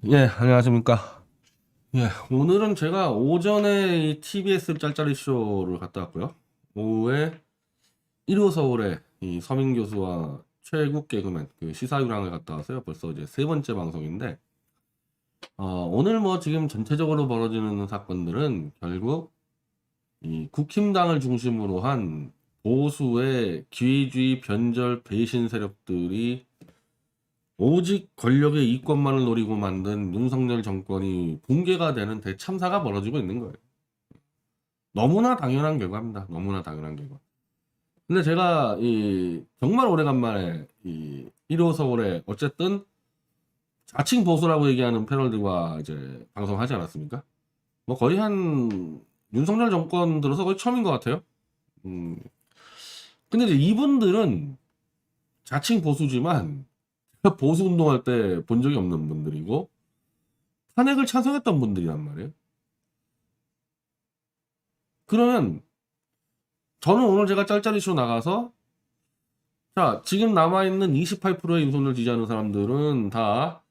예, 안녕하십니까. 예, 오늘은 제가 오전에 이 TBS 짤짤이 쇼를 갔다 왔고요. 오후에 1호 서울에 이 서민 교수와 최국 개그맨 그 시사유랑을 갔다 왔어요. 벌써 이제 세 번째 방송인데, 오늘 뭐 지금 전체적으로 벌어지는 사건들은 결국 이 국힘당을 중심으로 한 보수의 기회주의 변절 배신 세력들이 오직 권력의 이권만을 노리고 만든 윤석열 정권이 붕괴가 되는 대참사가 벌어지고 있는 거예요. 너무나 당연한 결과입니다. 너무나 당연한 결과. 근데 제가 이 정말 오래간만에 이 1호 서울에 어쨌든 자칭 보수라고 얘기하는 패널들과 이제 방송하지 않았습니까? 뭐 거의 한 윤석열 정권 들어서 거의 처음인 것 같아요. 음. 근데 이제 이분들은 자칭 보수지만 보수 운동할 때 본 적이 없는 분들이고 탄핵을 찬성했던 분들이란 말이에요. 그러면 저는 오늘 제가 짤짤이쇼 나가서 자 지금 남아있는 28%의 윤석열 지지하는 사람들은 다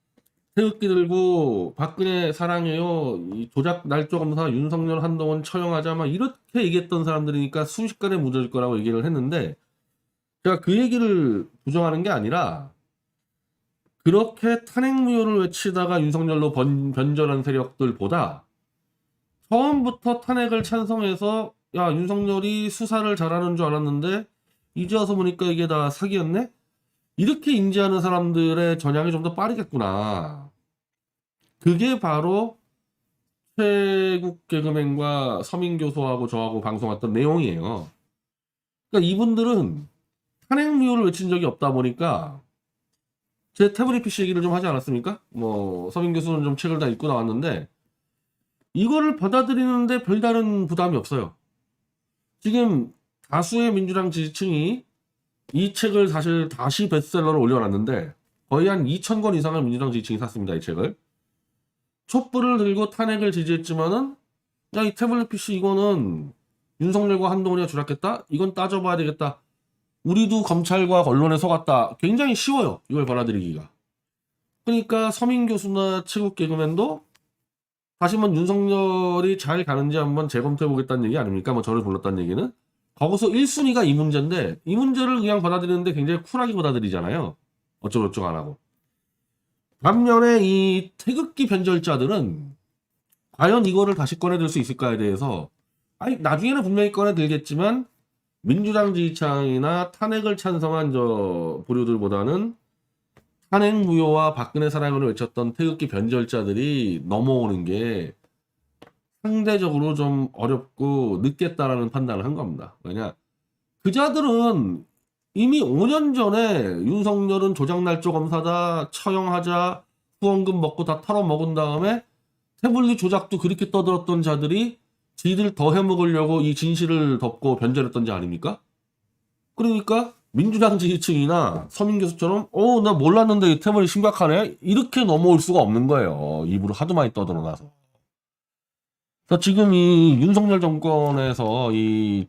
태극기 들고 박근혜 사랑해요 이 조작 날조 검사 윤석열 한동훈 처형하자 막 이렇게 얘기했던 사람들이니까 순식간에 무너질 거라고 얘기를 했는데 제가 그 얘기를 부정하는 게 아니라 그렇게 탄핵무효를 외치다가 윤석열로 변절한 세력들보다 처음부터 탄핵을 찬성해서 야 윤석열이 수사를 잘하는 줄 알았는데 이제 와서 보니까 이게 다 사기였네? 이렇게 인지하는 사람들의 전향이 좀 더 빠르겠구나. 그게 바로 최국 개그맨과 서민 교수하고 저하고 방송했던 내용이에요. 그러니까 이분들은 탄핵무효를 외친 적이 없다 보니까 제 태블릿 PC 얘기를 좀 하지 않았습니까? 뭐 서민 교수는 좀 책을 다 읽고 나왔는데 이거를 받아들이는데 별다른 부담이 없어요. 지금 다수의 민주당 지지층이 이 책을 사실 다시 베스트셀러로 올려놨는데 거의 한 2,000권 이상을 민주당 지지층이 샀습니다. 이 책을. 촛불을 들고 탄핵을 지지했지만은 야, 이 태블릿 PC 이거는 윤석열과 한동훈이가 주락했다? 이건 따져봐야 되겠다. 우리도 검찰과 언론에 속았다. 굉장히 쉬워요. 이걸 받아들이기가. 그러니까 서민 교수나 최국 개그맨도 다시 한번 윤석열이 잘 가는지 한번 재검토해 보겠다는 얘기 아닙니까? 뭐 저를 불렀다는 얘기는. 거기서 1순위가 이 문제인데 이 문제를 그냥 받아들이는데 굉장히 쿨하게 받아들이잖아요. 어쩌고저쩌고 안 하고. 반면에 이 태극기 변절자들은 과연 이거를 다시 꺼내들 수 있을까에 대해서 아니 나중에는 분명히 꺼내들겠지만 민주당 지지층이나 탄핵을 찬성한 저 보류들보다는 탄핵 무효와 박근혜 사랑을 외쳤던 태극기 변절자들이 넘어오는 게 상대적으로 좀 어렵고 늦겠다라는 판단을 한 겁니다. 왜냐 그자들은 이미 5년 전에 윤석열은 조작날조 검사다 처형하자 후원금 먹고 다 털어먹은 다음에 태블릿 조작도 그렇게 떠들었던 자들이 지들 더 해먹으려고 이 진실을 덮고 변절했던 자 아닙니까? 그러니까 민주당 지지층이나 서민 교수처럼 나 몰랐는데 이 태블릿 심각하네 이렇게 넘어올 수가 없는 거예요. 입으로 하도 많이 떠들어놔서. 그래서 지금 이 윤석열 정권에서 이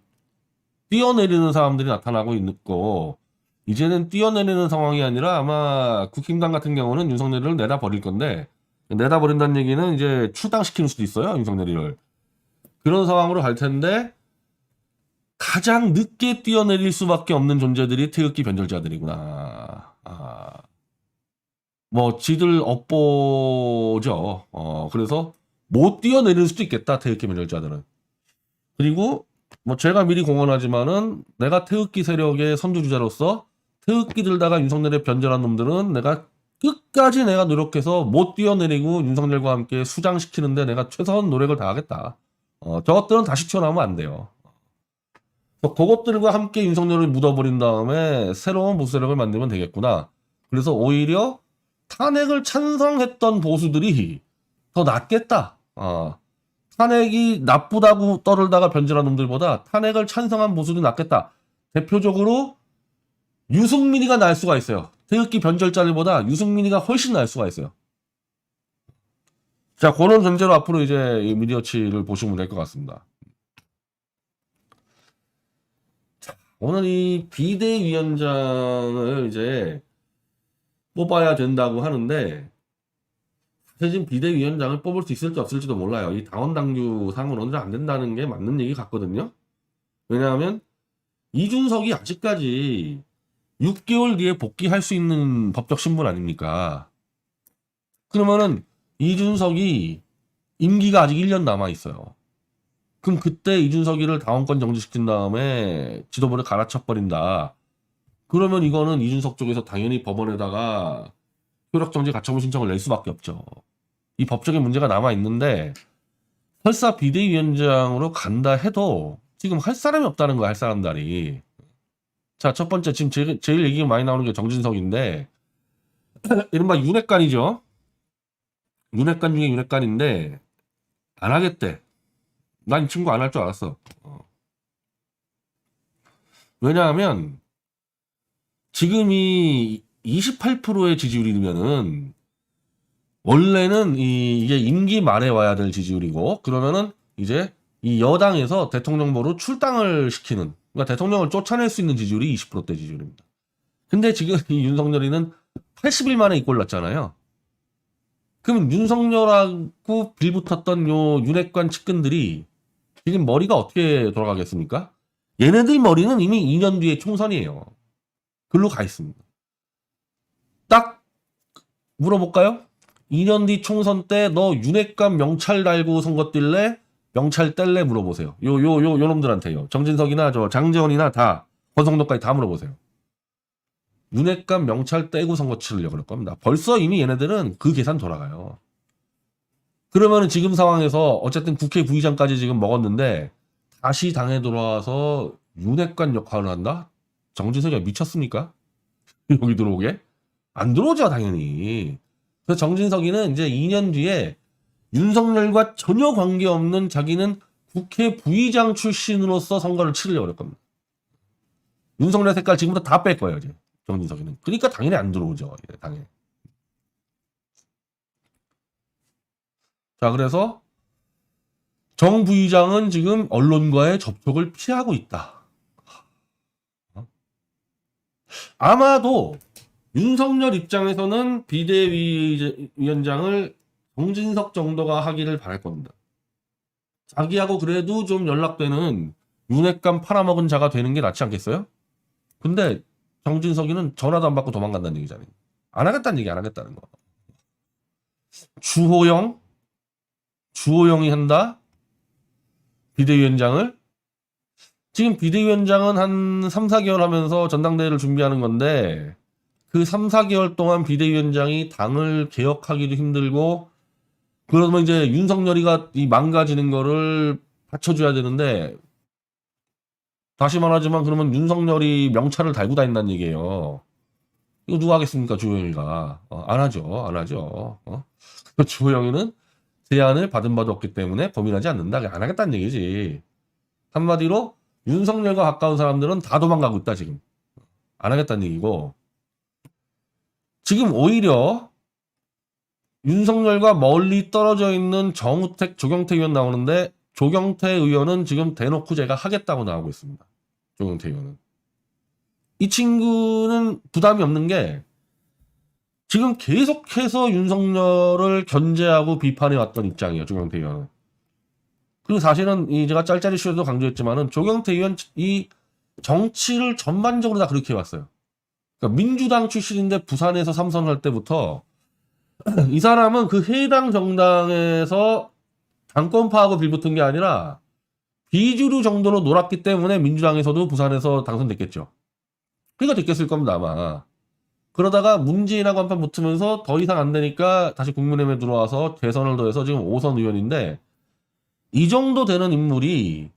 뛰어내리는 사람들이 나타나고 있고 이제는 뛰어내리는 상황이 아니라 아마 국힘당 같은 경우는 윤석열을 내다 버릴 건데 내다 버린다는 얘기는 이제 출당시키는 수도 있어요. 윤석열이를. 그런 상황으로 갈 텐데 가장 늦게 뛰어내릴 수밖에 없는 존재들이 태극기 변절자들이구나. 뭐 지들 업보죠. 그래서 못 뛰어내릴 수도 있겠다. 태극기 변절자들은. 그리고 뭐 제가 미리 공언하지만은 내가 태극기 세력의 선두주자로서 태극기 들다가 윤석열에 변절한 놈들은 내가 끝까지 내가 노력해서 못 뛰어내리고 윤석열과 함께 수장시키는데 내가 최선 노력을 다하겠다. 저것들은 다시 튀어나오면 안 돼요. 그것들과 함께 윤석열을 묻어버린 다음에 새로운 보수 세력을 만들면 되겠구나. 그래서 오히려 탄핵을 찬성했던 보수들이 더 낫겠다. 탄핵이 나쁘다고 떠들다가 변절한 놈들보다 탄핵을 찬성한 보수들이 낫겠다. 대표적으로 유승민이가 날 수가 있어요. 태극기 변절자들보다 유승민이가 훨씬 날 수가 있어요. 자, 그런 전제로 앞으로 이제 이 미디어치를 보시면 될 것 같습니다. 오늘 이 비대위원장을 이제 뽑아야 된다고 하는데 사실 비대위원장을 뽑을 수 있을지 없을지도 몰라요. 이 당원 당규 상으로는 안 된다는 게 맞는 얘기 같거든요. 왜냐하면 이준석이 아직까지 6개월 뒤에 복귀할 수 있는 법적 신분 아닙니까? 그러면은 이준석이 임기가 아직 1년 남아 있어요. 그럼 그때 이준석이를 당원권 정지시킨 다음에 지도부를 갈아쳐버린다. 그러면 이거는 이준석 쪽에서 당연히 법원에다가 효력정지 가처분 신청을 낼 수밖에 없죠. 이 법적인 문제가 남아 있는데 설사 비대위원장으로 간다 해도 지금 할 사람이 없다는 거야, 할 사람들이. 자, 첫 번째 지금 제일 얘기가 많이 나오는 게 정진석인데 이른바 윤핵관이죠. 윤핵관 중에 윤핵관인데 안 하겠대. 난 이 친구 안 할 줄 알았어. 왜냐하면 지금이 28%의 지지율이면은 원래는 이게 임기 말에 와야 될 지지율이고 그러면은 이제 이 여당에서 대통령 보로 출당을 시키는 그러니까 대통령을 쫓아낼 수 있는 지지율이 20%대 지지율입니다. 근데 지금 이 윤석열이는 80일 만에 이꼴 났잖아요. 그럼 윤석열하고 빌붙었던 요 윤핵관 측근들이 지금 머리가 어떻게 돌아가겠습니까? 얘네들 머리는 이미 2년 뒤에 총선이에요. 글로 가 있습니다. 딱 물어볼까요? 2년 뒤 총선 때 너 윤핵관 명찰 달고 선거 뛸래? 명찰 뗄래? 물어보세요. 요 놈들한테요. 정진석이나 저 장재원이나 다 권성동까지 다 물어보세요. 윤핵관 명찰 떼고 선거 치르려고 그럴 겁니다. 벌써 이미 얘네들은 그 계산 돌아가요. 그러면은 지금 상황에서 어쨌든 국회 부의장까지 지금 먹었는데 다시 당에 돌아와서 윤핵관 역할을 한다? 정진석이 미쳤습니까? 여기 들어오게? 안 들어오죠, 당연히. 그래서 정진석이는 이제 2년 뒤에 윤석열과 전혀 관계없는 자기는 국회 부의장 출신으로서 선거를 치르려고 그럴 겁니다. 윤석열 색깔 지금부터 다 뺄 거예요, 이제. 정진석이는. 그러니까 당연히 안 들어오죠, 당연히. 자, 그래서 정 부의장은 지금 언론과의 접촉을 피하고 있다. 아마도 윤석열 입장에서는 비대위원장을 정진석 정도가 하기를 바랄 겁니다. 자기하고 그래도 좀 연락되는 윤핵관 팔아먹은 자가 되는 게 낫지 않겠어요? 근데 정진석이는 전화도 안 받고 도망간다는 얘기잖아요. 안 하겠다는 얘기 안 하겠다는 거. 주호영이 한다? 비대위원장을? 지금 비대위원장은 한 3, 4개월 하면서 전당대회를 준비하는 건데 그 3, 4개월 동안 비대위원장이 당을 개혁하기도 힘들고 그러면 이제 윤석열이가 이 망가지는 거를 받쳐줘야 되는데 다시 말하지만 그러면 윤석열이 명찰을 달고 다닌다는 얘기예요. 이거 누가 하겠습니까, 주호영이가? 안 하죠, 안 하죠. 주호영이는 제안을 받은 바도 없기 때문에 고민하지 않는다. 안 하겠다는 얘기지. 한마디로 윤석열과 가까운 사람들은 다 도망가고 있다, 지금. 안 하겠다는 얘기고. 지금 오히려 윤석열과 멀리 떨어져 있는 정우택, 조경태 의원 나오는데 조경태 의원은 지금 대놓고 제가 하겠다고 나오고 있습니다. 조경태 의원은. 이 친구는 부담이 없는 게 지금 계속해서 윤석열을 견제하고 비판해왔던 입장이에요. 조경태 의원은. 그리고 사실은 제가 짤짤이 쇼에도 강조했지만은 조경태 의원 이 정치를 전반적으로 다 그렇게 해왔어요. 그러니까 민주당 출신인데 부산에서 삼선할 때부터 이 사람은 그 해당 정당에서 당권파하고 빌붙은 게 아니라 비주류 정도로 놀았기 때문에 민주당에서도 부산에서 당선됐겠죠. 그러니까 됐겠을 겁니다, 아마. 그러다가 문재인하고 한판 붙으면서 더 이상 안 되니까 다시 국민의힘에 들어와서 대선을 더해서 지금 5선 의원인데 이 정도 되는 인물이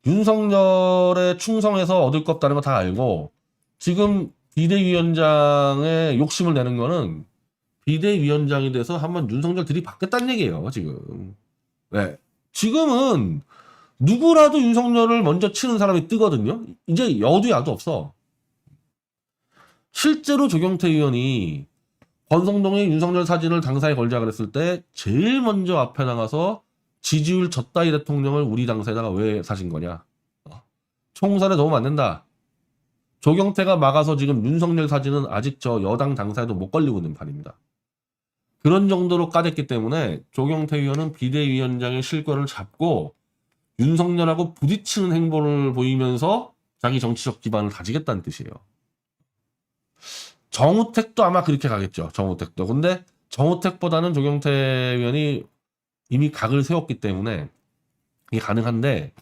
윤석열에 충성해서 얻을 것 없다는 거 다 알고 지금 비대위원장의 욕심을 내는 거는 비대위원장이 돼서 한번 윤석열 들이받겠다는 얘기예요, 지금. 네. 지금은 누구라도 윤석열을 먼저 치는 사람이 뜨거든요. 이제 여도 야도 없어. 실제로 조경태 의원이 권성동의 윤석열 사진을 당사에 걸자 그랬을 때 제일 먼저 앞에 나가서 지지율 졌다 이 대통령을 우리 당사에다가 왜 사신 거냐. 총선에 도움 안 된다. 조경태가 막아서 지금 윤석열 사진은 아직 저 여당 당사에도 못 걸리고 있는 판입니다. 그런 정도로 까댔기 때문에 조경태 의원은 비대위원장의 실권을 잡고 윤석열하고 부딪히는 행보를 보이면서 자기 정치적 기반을 다지겠다는 뜻이에요. 정우택도 아마 그렇게 가겠죠. 정우택도. 근데 정우택보다는 조경태 의원이 이미 각을 세웠기 때문에 이게 가능한데,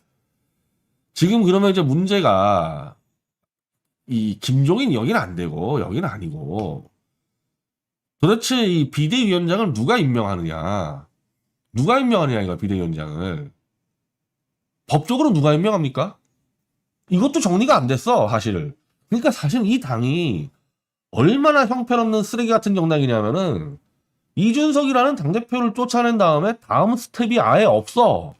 지금 그러면 이제 문제가 이 김종인 여기는 안 되고 여기는 아니고, 도대체 이 비대위원장을 누가 임명하느냐, 누가 임명하느냐, 이거 비대위원장을 법적으로 누가 임명합니까? 이것도 정리가 안 됐어, 사실. 그러니까 사실 이 당이 얼마나 형편없는 쓰레기 같은 정당이냐면은, 이준석이라는 당대표를 쫓아낸 다음에 다음 스텝이 아예 없어.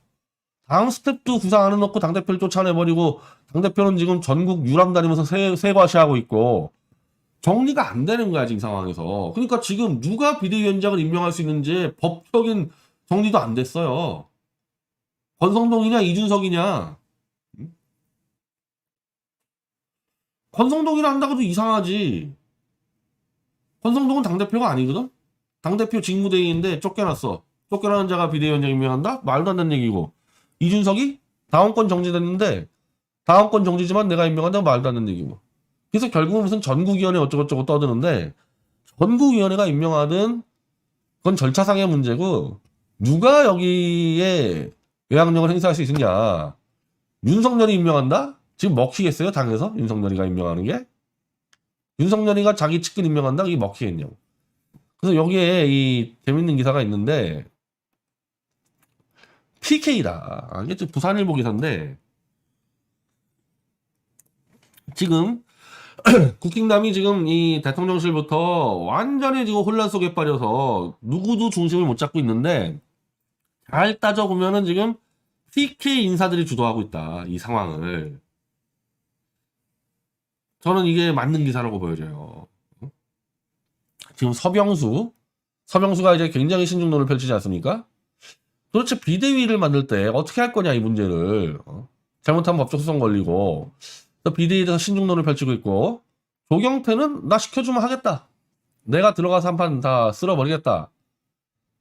다음 스텝도 구상 안 해놓고 당대표를 쫓아내버리고, 당대표는 지금 전국 유람 다니면서 세과시하고 있고, 정리가 안 되는 거야, 지금 상황에서. 그러니까 지금 누가 비대위원장을 임명할 수 있는지 법적인 정리도 안 됐어요. 권성동이냐, 이준석이냐. 권성동이라 한다고도 이상하지. 권성동은 당대표가 아니거든? 당대표 직무대행인데 쫓겨났어. 쫓겨나는 자가 비대위원장 임명한다? 말도 안 되는 얘기고. 이준석이 다음권 정지됐는데, 다음권 정지지만 내가 임명한다고 말도 안 되는 얘기고. 그래서 결국은 무슨 전국위원회 어쩌고저쩌고 떠드는데, 전국위원회가 임명하든 그건 절차상의 문제고, 누가 여기에 외항력을 행사할 수 있느냐. 윤석열이 임명한다? 지금 먹히겠어요? 당에서? 윤석열이가 임명하는 게? 윤석열이가 자기 측근 임명한다? 이게 먹히겠냐고. 그래서 여기에 이 재밌는 기사가 있는데, PK다. 이게 부산일보 기사인데, 지금 국힘당이 지금 이 대통령실부터 완전히 지금 혼란 속에 빠져서 누구도 중심을 못 잡고 있는데, 잘 따져보면은 지금 PK 인사들이 주도하고 있다, 이 상황을. 저는 이게 맞는 기사라고 보여져요. 지금 서병수가 이제 굉장히 신중론을 펼치지 않습니까? 도대체 비대위를 만들 때 어떻게 할 거냐, 이 문제를. 잘못하면 법적 소송 걸리고. 비대위에 대해서 신중론을 펼치고 있고, 조경태는 나 시켜주면 하겠다, 내가 들어가서 한판 다 쓸어버리겠다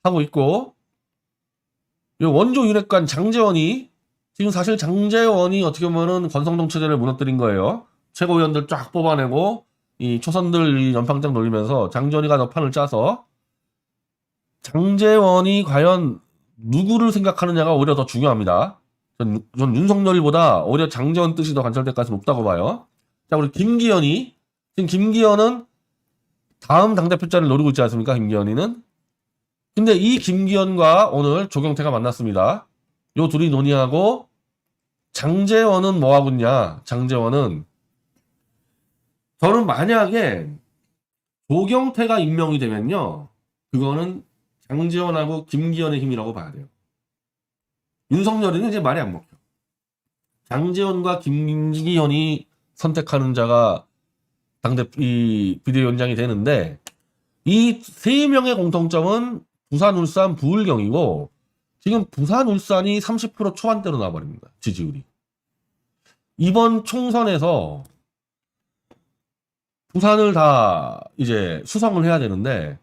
하고 있고, 원조 윤핵관 장제원이, 지금 사실 장제원이 어떻게 보면은 권성동 체제를 무너뜨린 거예요. 최고위원들 쫙 뽑아내고 이 초선들 이 연방장 놀리면서 장제원이가 너 판을 짜서, 장제원이 과연 누구를 생각하느냐가 오히려 더 중요합니다. 전 윤석열보다 오히려 장제원 뜻이 더 관철될 가능성이 높다고 봐요. 자, 우리 김기현이, 지금 김기현은 다음 당대표 자리를 노리고 있지 않습니까? 김기현이는. 근데 이 김기현과 오늘 조경태가 만났습니다. 요 둘이 논의하고, 장제원은 뭐 하고 있냐? 장제원은, 저는 만약에 조경태가 임명이 되면요, 그거는 장제원하고 김기현의 힘이라고 봐야 돼요. 윤석열이는 이제 말이 안 먹혀. 장제원과 김기현이 선택하는 자가 이 비대위원장이 되는데, 이 세 명의 공통점은 부산, 울산, 부울경이고, 지금 부산, 울산이 30% 초반대로 나와버립니다, 지지율이. 이번 총선에서 부산을 다 이제 수성을 해야 되는데,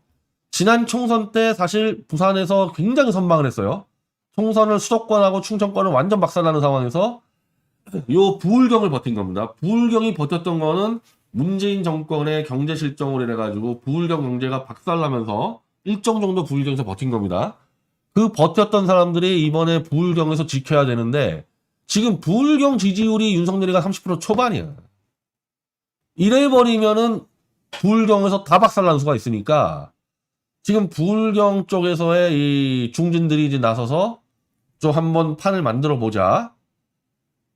지난 총선 때 사실 부산에서 굉장히 선방을 했어요. 총선을 수도권하고 충청권을 완전 박살나는 상황에서 요 부울경을 버틴 겁니다. 부울경이 버텼던 거는 문재인 정권의 경제 실정으로 인해가지고 부울경 경제가 박살나면서 일정 정도 부울경에서 버틴 겁니다. 그 버텼던 사람들이 이번에 부울경에서 지켜야 되는데, 지금 부울경 지지율이 윤석열이가 30% 초반이야. 이래버리면은 부울경에서 다 박살난 수가 있으니까, 지금 부울경 쪽에서의 이 중진들이 이제 나서서 좀 한번 판을 만들어 보자.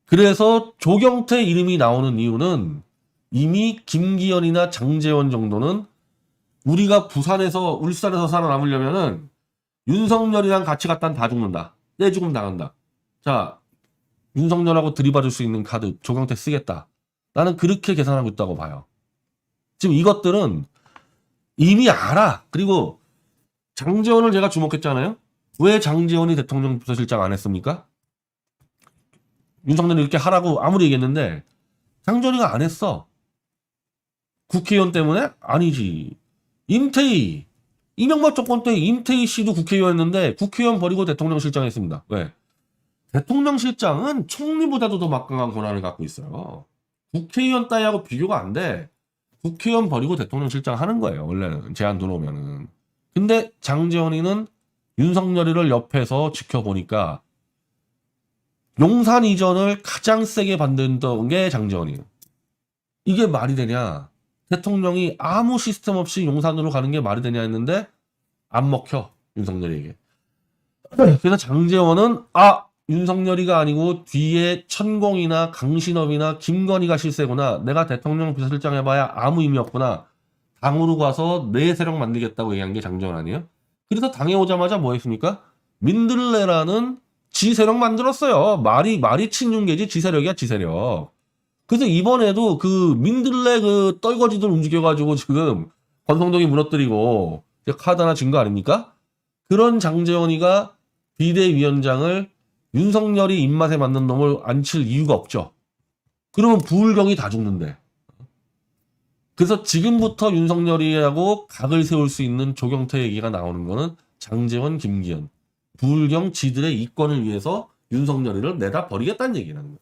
그래서 조경태 이름이 나오는 이유는, 이미 김기현이나 장제원 정도는 우리가 부산에서 울산에서 살아남으려면은 윤석열이랑 같이 갔다 다 죽는다, 떼죽음 당한다. 자, 윤석열하고 들이받을 수 있는 카드 조경태 쓰겠다, 나는 그렇게 계산하고 있다고 봐요. 지금 이것들은 이미 알아. 그리고 장제원을 제가 주목했잖아요. 왜 장제원이 대통령 비서실장 안 했습니까? 윤석열이 이렇게 하라고 아무리 얘기했는데 장제원이가 안 했어. 국회의원 때문에? 아니지. 임태희 이명박 정권 때 임태희 씨도 국회의원이었는데 국회의원 버리고 대통령실장 했습니다. 왜? 대통령실장은 총리보다도 더 막강한 권한을 갖고 있어요. 국회의원 따위하고 비교가 안 돼. 국회의원 버리고 대통령실장 하는 거예요. 원래는 제안 들어오면은. 근데 장제원이는 윤석열이를 옆에서 지켜보니까 용산 이전을 가장 세게 반대했던 게 장제원이에요. 이게 말이 되냐? 대통령이 아무 시스템 없이 용산으로 가는 게 말이 되냐 했는데 안 먹혀 윤석열에게. 그래서 장제원은 윤석열이가 아니고 뒤에 천공이나 강신업이나 김건희가 실세구나. 내가 대통령 비서실장 해봐야 아무 의미 없구나. 당으로 가서 내 세력 만들겠다고 얘기한 게 장제원 아니에요? 그래서 당에 오자마자 뭐 했습니까? 민들레라는 지세력 만들었어요. 말이 친윤계지 지세력이야 지세력. 그래서 이번에도 그 민들레 그 떨거지들 움직여가지고 지금 권성동이 무너뜨리고 카드 하나 진 거 아닙니까? 그런 장제원이가 비대위원장을 윤석열이 입맛에 맞는 놈을 앉힐 이유가 없죠. 그러면 부울경이 다 죽는데. 그래서 지금부터 윤석열이하고 각을 세울 수 있는 조경태 얘기가 나오는 거는 장제원, 김기현, 부울경 지들의 이권을 위해서 윤석열이를 내다 버리겠다는 얘기라는 거예요.